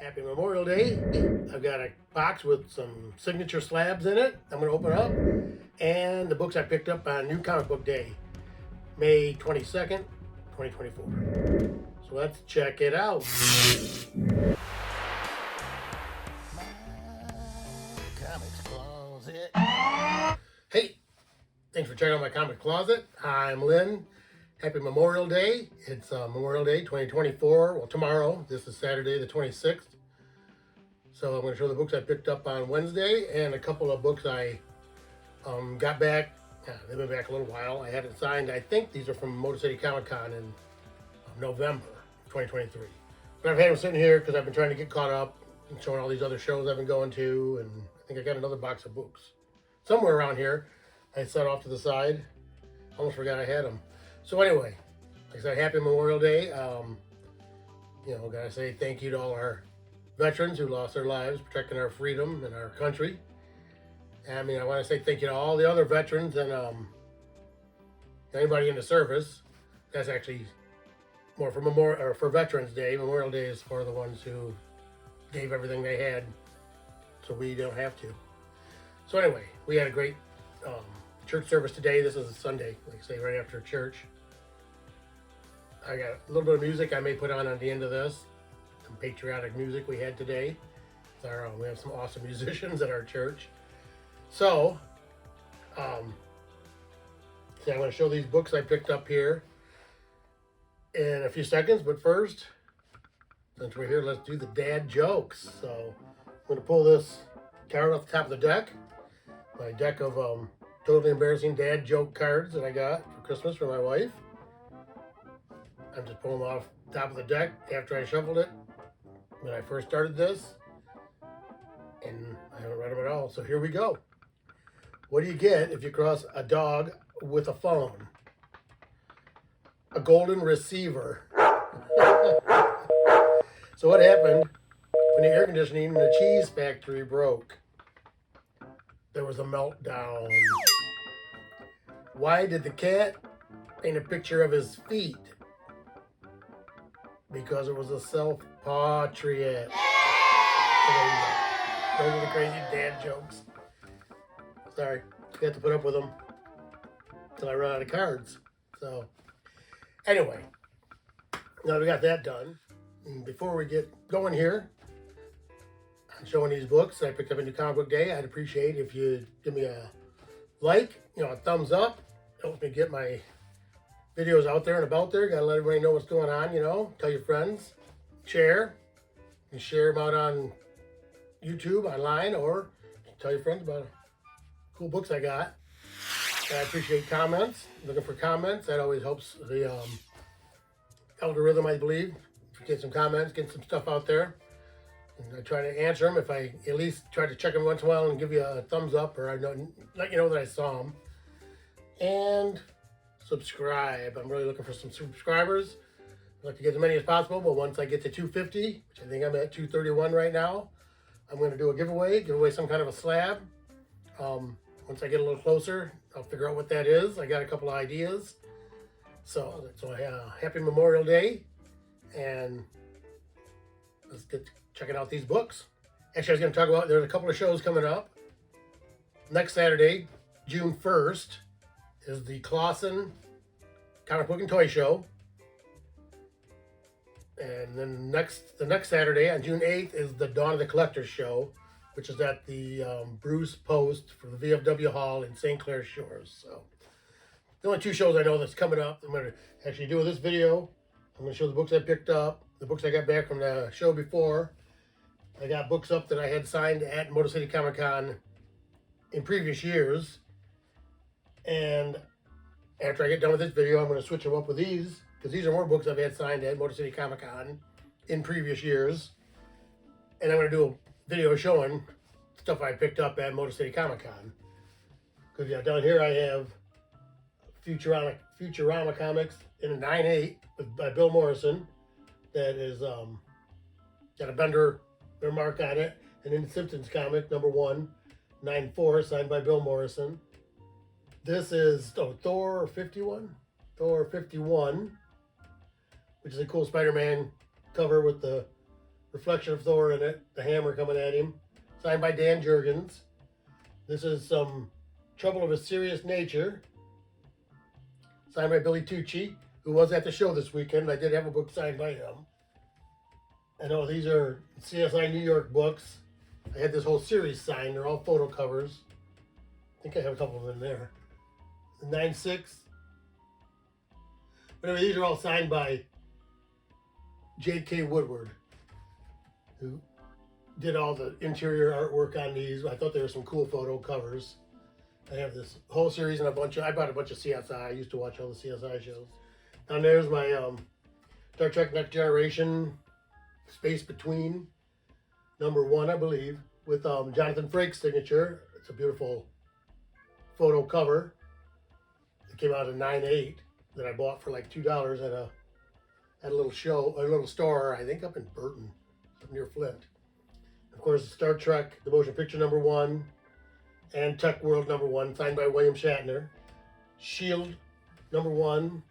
Happy Memorial Day. I've got a box with some signature slabs in it. I'm going to open up. And the books I picked up on New Comic Book Day, May 22nd, 2024. So let's check it out. Comics Closet. Hey, thanks for checking out my comic closet. I'm Lynn. Happy Memorial Day. It's Memorial Day 2024. Well, tomorrow. This is Saturday the 26th. So I'm going to show the books I picked up on Wednesday and a couple of books I got back. They've been back a little while. I had it signed. I think these are from Motor City Comic Con in November 2023. But I've had them sitting here because I've been trying to get caught up and showing all these other shows I've been going to. And I think I got another box of books somewhere around here. I set off to the side. Almost forgot I had them. So anyway, like I said, happy Memorial Day. Gotta say thank you to all our veterans who lost their lives protecting our freedom and our country. I mean, I want to say thank you to all the other veterans and anybody in the service. That's actually more for Veterans Day. Memorial Day is for the ones who gave everything they had, so we don't have to. So anyway, we had a great church service today. This is a Sunday, like I say, right after church. I got a little bit of music I may put on the end of this. Some patriotic music we had today. We have some awesome musicians at our church. So, I'm going to show these books I picked up here in a few seconds. But first, since we're here, let's do the dad jokes. So, I'm going to pull this card off the top of the deck. My deck of totally embarrassing dad joke cards that I got for Christmas for my wife. I'm just pulling them off the top of the deck after I shuffled it when I first started this. And I haven't read them at all. So here we go. What do you get if you cross a dog with a phone? A golden receiver. So what happened when the air conditioning in the cheese factory broke? There was a meltdown. Why did the cat paint a picture of his feet? Because it was a self-portrait. So there you go. Those are the crazy dad jokes. Sorry, I have to put up with them until I run out of cards. So, anyway, now we got that done. And before we get going here, I'm showing these books I picked up a New Comic Book Day. I'd appreciate if you'd give me a like, a thumbs up. Helps me get my videos out there and about there. Gotta let everybody know what's going on, Tell your friends. Share. And share them out on YouTube, online, or tell your friends about cool books I got. I appreciate comments. Looking for comments. That always helps the algorithm, I believe. If you get some comments, get some stuff out there. And I try to answer them. If I at least try to check them once in a while and give you a thumbs up, or let you know that I saw them. And subscribe. I'm really looking for some subscribers. I'd like to get as many as possible, but once I get to 250, which I think I'm at 231 right now, I'm going to do a giveaway some kind of a slab. Once I get a little closer, I'll figure out what that is. I got a couple of ideas. So happy Memorial Day, and let's get checking out these books. Actually, I was going to talk about, there's a couple of shows coming up. Next Saturday, June 1st, is the Clausen Comic Book and Toy Show. And then the next Saturday, on June 8th, is the Dawn of the Collectors Show, which is at the Bruce Post for the VFW Hall in St. Clair Shores. So, the only two shows I know that's coming up. I'm going to actually do this video. I'm going to show the books I picked up, the books I got back from the show before. I got books up that I had signed at Motor City Comic Con in previous years. And after I get done with this video, I'm going to switch them up with these, because these are more books I've had signed at Motor City Comic Con in previous years. And I'm going to do a video showing stuff I picked up at Motor City Comic Con. Because down here I have Futurama comics in a 9/8 by Bill Morrison. That is got a Bender mark on it. And then the Simpsons comic number 1, 9/4, signed by Bill Morrison. This is Thor 51, which is a cool Spider-Man cover with the reflection of Thor in it, the hammer coming at him. Signed by Dan Jurgens. This is some Trouble of a Serious Nature. Signed by Billy Tucci, who was at the show this weekend. I did have a book signed by him. I know these are CSI New York books. I had this whole series signed. They're all photo covers. I think I have a couple of them in there. The 9/6. But anyway, these are all signed by J.K. Woodward, who did all the interior artwork on these. I thought there were some cool photo covers. I have this whole series and I bought a bunch of CSI. I used to watch all the CSI shows. Down there's my Star Trek Next Generation Space Between, #1, I believe, with Jonathan Frakes' signature. It's a beautiful photo cover. It came out in 9/8 that I bought for like $2 at a little show, a little store, I think up in Burton, up near Flint. Of course, Star Trek, the motion picture #1, and Tech World #1, signed by William Shatner. Shield #1,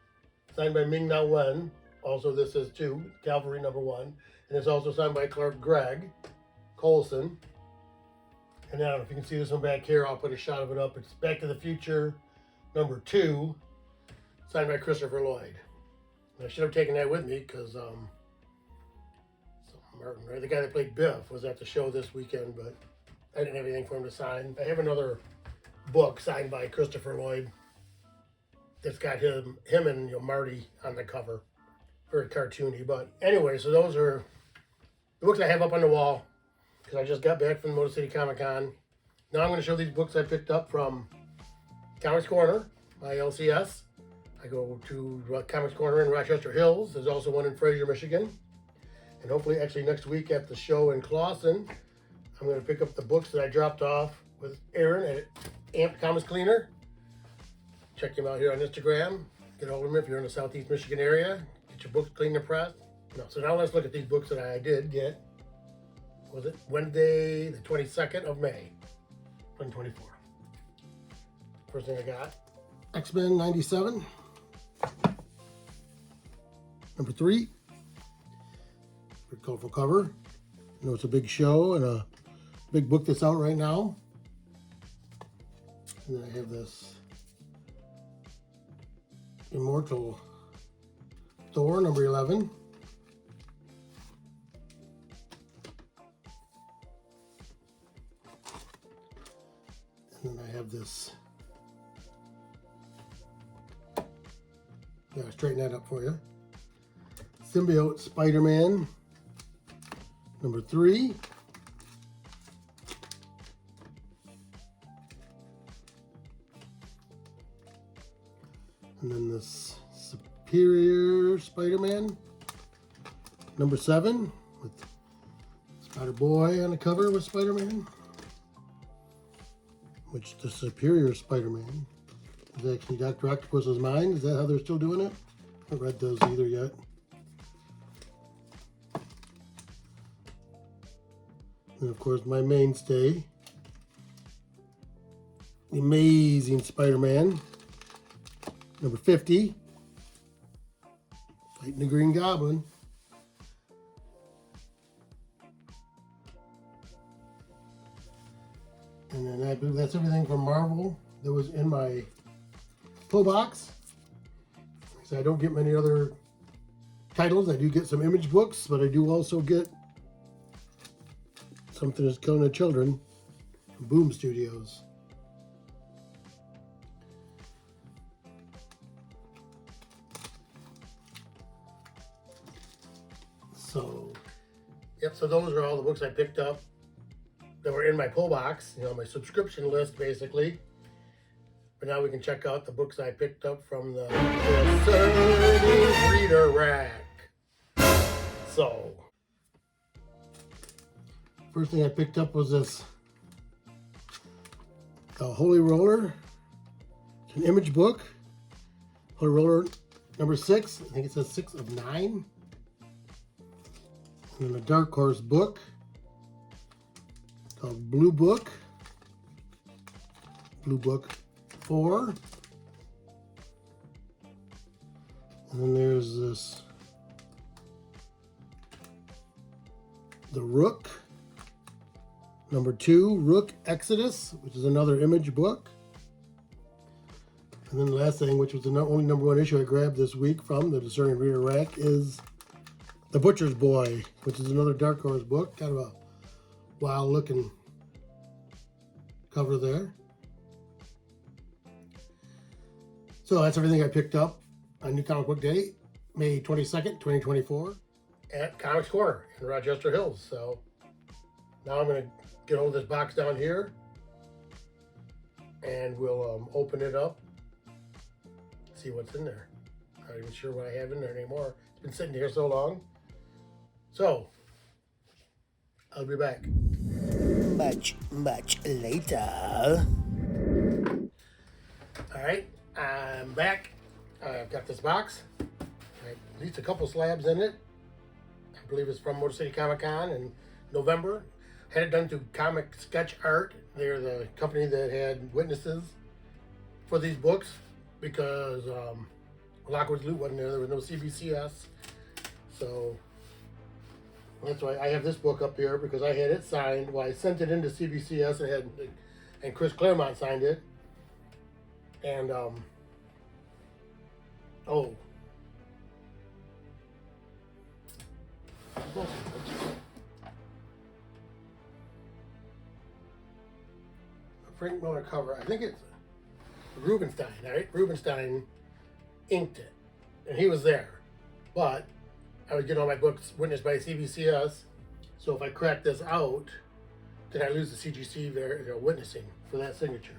signed by Ming-Na Wen. Also, this is too, Cavalry #1. And it's also signed by Clark Gregg Colson. And I don't know if you can see this one back here. I'll put a shot of it up. It's Back to the Future #2, signed by Christopher Lloyd. And I should have taken that with me because Martin, right? The guy that played Biff was at the show this weekend, but I didn't have anything for him to sign. I have another book signed by Christopher Lloyd that's got him and Marty on the cover. Very cartoony, but anyway, so those are the books I have up on the wall because I just got back from Motor City Comic Con. Now I'm going to show these books I picked up from Comics Corner, my LCS. I go to Comics Corner in Rochester Hills. There's also one in Fraser, Michigan. And hopefully, actually next week at the show in Clawson, I'm going to pick up the books that I dropped off with Aaron at Amp Comics Cleaner. Check him out here on Instagram. Get hold of him if you're in the Southeast Michigan area. Get your books cleaned and pressed. No, so now let's look at these books that I did get. Was it Wednesday, the 22nd of May, 2024. First thing I got, X-Men 97, #3. Pretty colorful cover. I know it's a big show and a big book that's out right now. And then I have this Immortal Thor #11. And then I have this. Yeah, straighten that up for you. Symbiote Spider-Man #3. And then this Superior Spider-Man #7 with Spider-Boy on the cover with Spider-Man. Which the Superior Spider-Man is actually Dr. Octopus's mind. Is that how they're still doing it? I haven't read those either yet. And of course, my mainstay, The Amazing Spider-Man #50, fighting the Green Goblin. And then I believe that's everything from Marvel that was in my pull box. So I don't get many other titles. I do get some image books, but I do also get Something Is Killing the Children from Boom Studios. So, yep, so those are all the books I picked up that were in my pull box, you know, my subscription list basically. But now we can check out the books I picked up from the Discerning Reader Rack. So, first thing I picked up was this Holy Roller. It's an image book. Holy Roller #6. I think it says 6 of 9. And then a Dark Horse book called Blue Book. Blue Book 4. And then there's this The Rook. Number 2, Rook Exodus, which is another Image book. And then the last thing, which was the only number 1 issue I grabbed this week from the Discerning Reader rack, is The Butcher's Boy, which is another Dark Horse book. Kind of a wild looking cover there. So that's everything I picked up on New Comic Book Day, May 22nd, 2024, at Comics Corner in Rochester Hills. So now I'm going to get hold of this box down here, and we'll open it up, see what's in there. Not even sure what I have in there anymore. It's been sitting here so long. So I'll be back. Much later. All right, I'm back. I've got this box. At least a couple slabs in it. I believe it's from Motor City Comic Con in November. Had it done through Comic Sketch Art. They're the company that had witnesses for these books because Lockwood's Loot wasn't there. There was no CBCS. So that's why I have this book up here, because I had it signed. Well, I sent it into CBCS and Chris Claremont signed it. And Frank Miller cover. I think it's Rubenstein, right? Rubenstein inked it, and he was there. But I was getting all my books witnessed by CBCS, so if I crack this out, then I lose the CGC witnessing for that signature.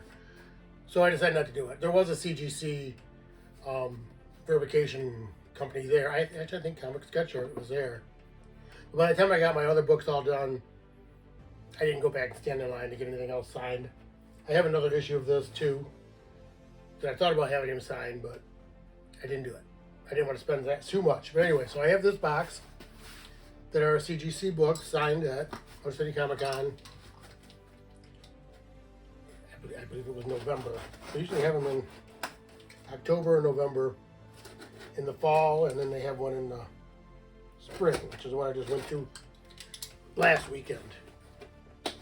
So I decided not to do it. There was a CGC verification company there. I think Comic Sketch Art was there. But by the time I got my other books all done, I didn't go back and stand in line to get anything else signed. I have another issue of this too that I thought about having him sign, but I didn't do it. I didn't want to spend that too much. But anyway, so I have this box that are CGC books signed at Motor City Comic Con. I believe it was November. They usually have them in October or November in the fall, and then they have one in the spring, which is the one I just went to last weekend. So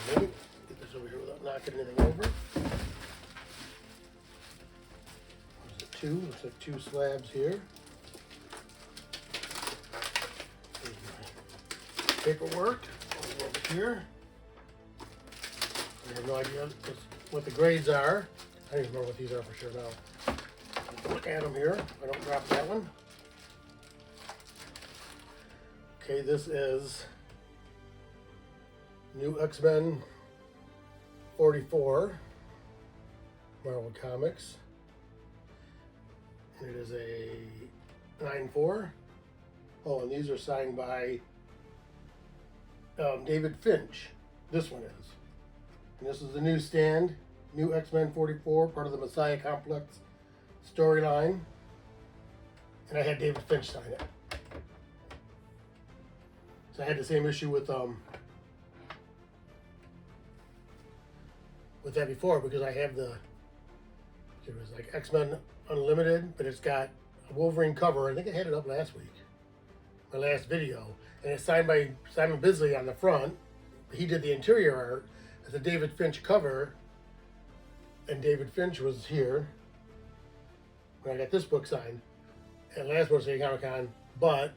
maybe get this over here without knocking anything over. Looks like 2 slabs here. Here's my paperwork over here. I have no idea what the grades are. I don't even remember what these are for sure now. Look at them here. I don't drop that one. Okay, this is New X-Men 44, Marvel Comics. It is a 9/4. Oh, and these are signed by David Finch. This one is. And this is the newsstand, New X-Men 44, part of the Messiah Complex storyline. And I had David Finch sign it. So I had the same issue with that before, because I have it was like X-Men Unlimited, but it's got a Wolverine cover. I think I had it up last week, my last video, and it's signed by Simon Bisley on the front. He did the interior art. It's a David Finch cover, and David Finch was here when I got this book signed at last Motor City Comic Con, but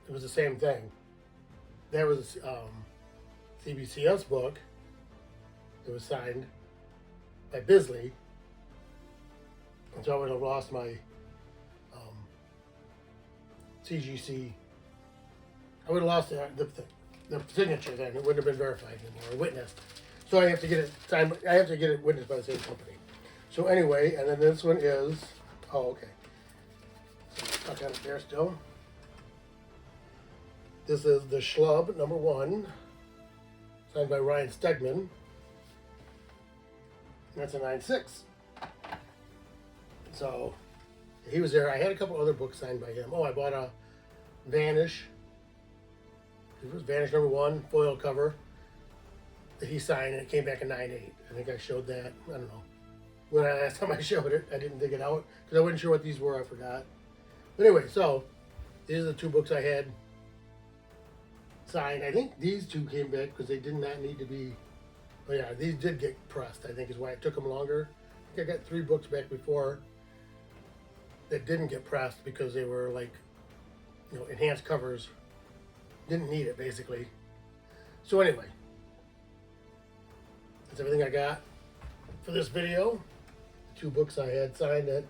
it was the same thing. There was a CBCS book that was signed by Bisley. And so I would have lost my CGC. I would have lost the signature then. It wouldn't have been verified anymore, or witnessed. So I have to get it signed. I have to get it witnessed by the same company. So anyway, and then this one is, oh, okay. Stuck on it there still. This is the Slab number 1, signed by Ryan Stegman. That's a 9/6. So he was there. I had a couple other books signed by him. Oh, I bought a Vanish. It was Vanish number 1, foil cover. that he signed, and it came back a 9.8. I think I showed that. I don't know. When last time I showed it, I didn't dig it out because I wasn't sure what these were. I forgot. But anyway, so these are the 2 books I had signed. I think these 2 came back because they did not need to be. Oh yeah, these did get pressed. I think is why it took them longer. I think I got 3 books back before that didn't get pressed because they were like, enhanced covers. Didn't need it basically. So anyway, that's everything I got for this video. 2 books I had signed at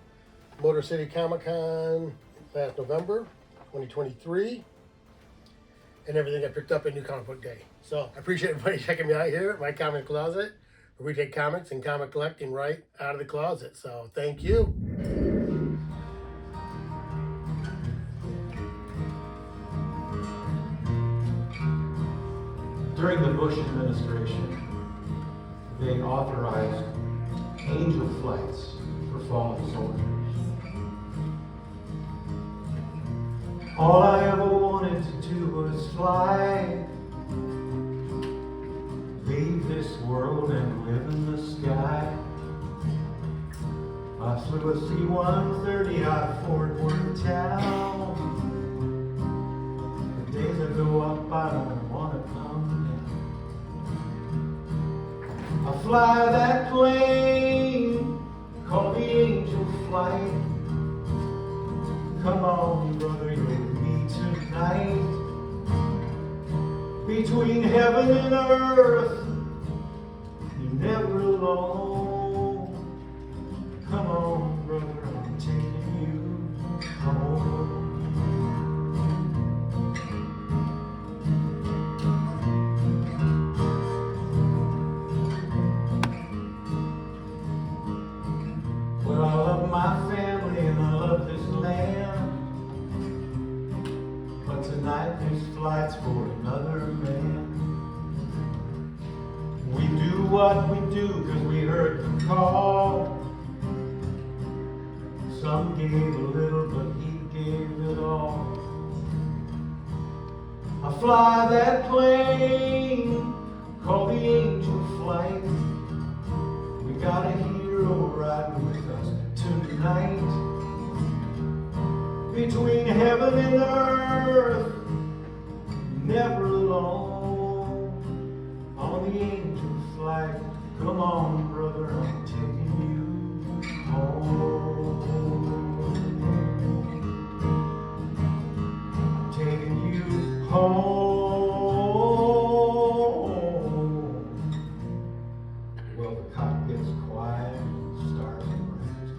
Motor City Comic Con last November 2023, and everything I picked up at New Comic Book Day. So I appreciate everybody checking me out here at my comic closet, where we take comics and comic collecting right out of the closet. So thank you. During the Bush administration, they authorized angel flights for fallen soldiers. All I ever wanted to do was fly, leave this world and live in the sky. I flew a C-130 out of Fort Worth town. The days that go up, I don't want to come down. I fly that plane called the Angel Flight. Come on, brother, you're with me tonight. Between heaven and earth, you're never alone. Come on, brother, I'm taking you home. Well, I love my family and I love this land, but tonight there's flights for another man. We do what we do because we heard the call. Some gave a little, but he gave it all. I fly that plane called the Angel Flight. We got a hero riding with us tonight. Between heaven and earth, never alone. On the Angel Flight, come on, brother, I'm taking you home. Taking you home. Well, the cockpit's quiet, stars are bright.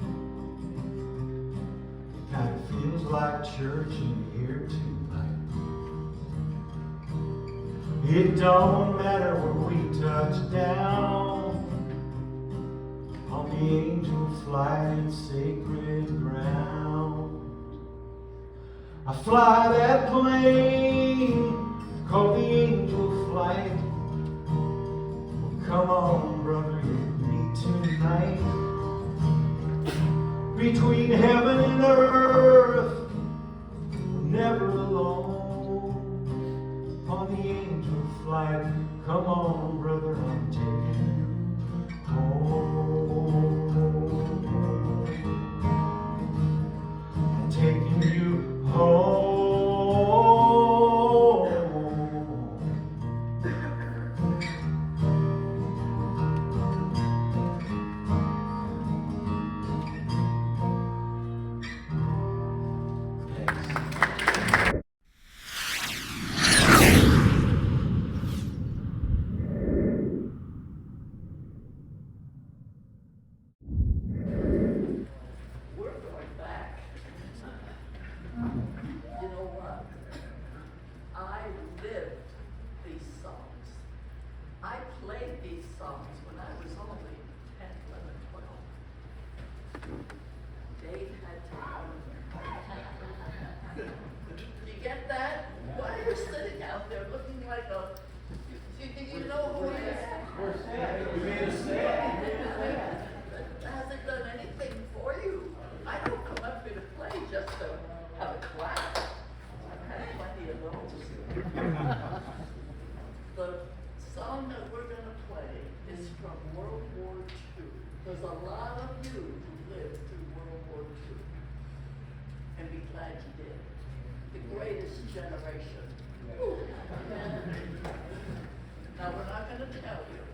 It kind of feels like church in here tonight. It don't matter where we touch down. On the Angel Flight, it's sacred ground. I fly that plane called the Angel Flight. Well, come on, brother, you're with me tonight. Between heaven and earth, never alone. On the Angel Flight, come on, brother, I'm taking you home. I'm taking you home. World War II. There's a lot of you who lived through World War II. And be glad you did. The greatest generation. Now we're not going to tell you